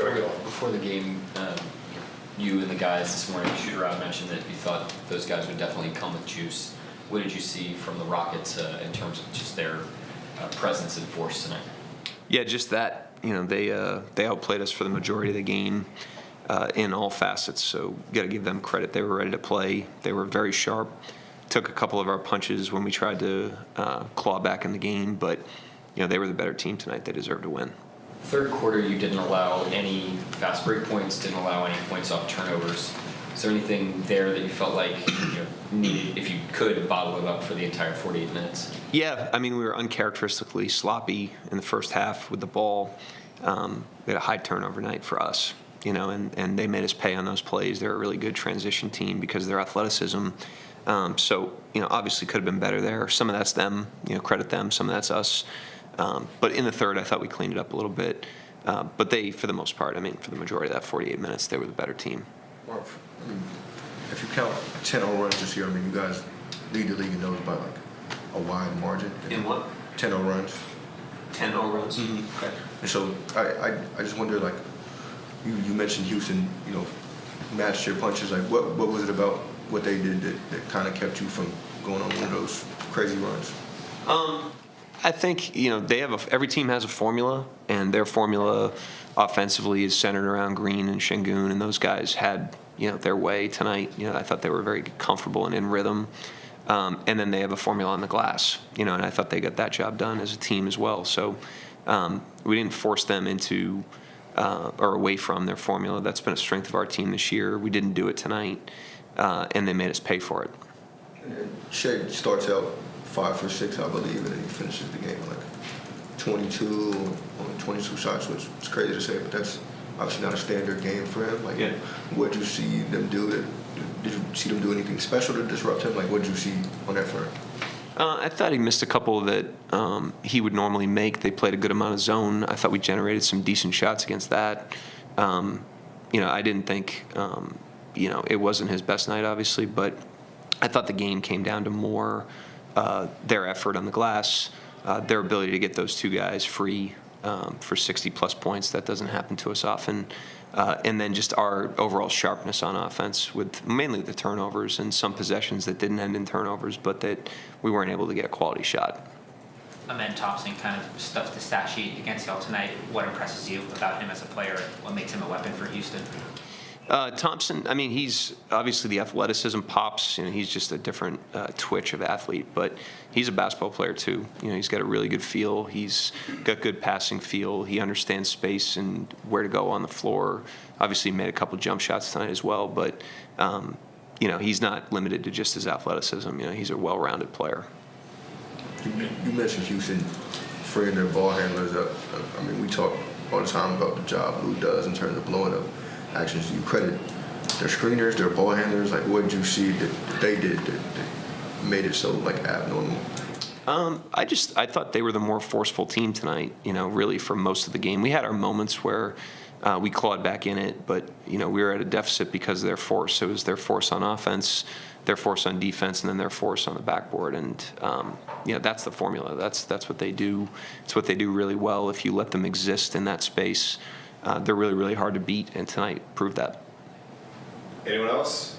Sorry, go on. Before the game, you and the guys this morning, shoot-around, mentioned that you thought those guys would definitely come with juice. What did you see from the Rockets in terms of just their presence and force tonight? Yeah, just that. They outplayed us for the majority of the game in all facets. So got to give them credit. They were ready to play. They were very sharp. Took a couple of our punches when we tried to claw back in the game, but they were the better team tonight. They deserved to win. Third quarter, you didn't allow any fast break points, didn't allow any points off turnovers. Is there anything there that you felt like needed, if you could, bottle it up for the entire 48 minutes? Yeah, we were uncharacteristically sloppy in the first half with the ball. We had a high turnover night for us, and they made us pay on those plays. They're a really good transition team because of their athleticism. So, obviously could have been better there. Some of that's them, credit them. Some of that's us. But in the third, I thought we cleaned it up a little bit. But they, for the most part, for the majority of that 48 minutes, they were the better team. Mark, if you count 10 runs this year, you guys lead the league in those by like a wide margin. In what? 10 runs. 10 runs. Mm-hmm. Okay. And so I just wonder, like, you mentioned Houston, matched your punches. Like, what was it about what they did that kind of kept you from going on one of those crazy runs? I think they have every team has a formula, and their formula offensively is centered around Green and Şengün, and those guys had their way tonight. I thought they were very comfortable and in rhythm. And then they have a formula on the glass, and I thought they got that job done as a team as well. So we didn't force them into or away from their formula. That's been a strength of our team this year. We didn't do it tonight, and they made us pay for it. And Shea starts out 5 for 6, I believe, and then he finishes the game with like 22, only 22 shots, which is crazy to say, but that's obviously not a standard game for him. Like, what did you see them do? Did you see them do anything special to disrupt him? Like, what did you see on that front? I thought he missed a couple that he would normally make. They played a good amount of zone. I thought we generated some decent shots against that. I didn't think, it wasn't his best night, obviously, but I thought the game came down to more their effort on the glass, their ability to get those two guys free for 60-plus points. That doesn't happen to us often. And then just our overall sharpness on offense with mainly the turnovers and some possessions that didn't end in turnovers, but that we weren't able to get a quality shot. Amen Thompson kind of stuffed the stat sheet against y'all tonight. What impresses you about him as a player? What makes him a weapon for Houston? Thompson, he's obviously the athleticism pops. He's just a different twitch of athlete, but he's a basketball player too. He's got a really good feel. He's got good passing feel. He understands space and where to go on the floor. Obviously, he made a couple jump shots tonight as well, but he's not limited to just his athleticism. He's a well-rounded player. You mentioned Houston freeing their ball handlers up. We talk all the time about the job Lou does in terms of blowing up actions. Do you credit their screeners, their ball handlers? Like, what did you see that they did that made it so abnormal? I thought they were the more forceful team tonight. Really for most of the game, we had our moments where we clawed back in it, but we were at a deficit because of their force. It was their force on offense, their force on defense, and then their force on the backboard. And that's the formula. That's what they do. It's what they do really well. If you let them exist in that space, they're really, really hard to beat, and tonight proved that. Anyone else?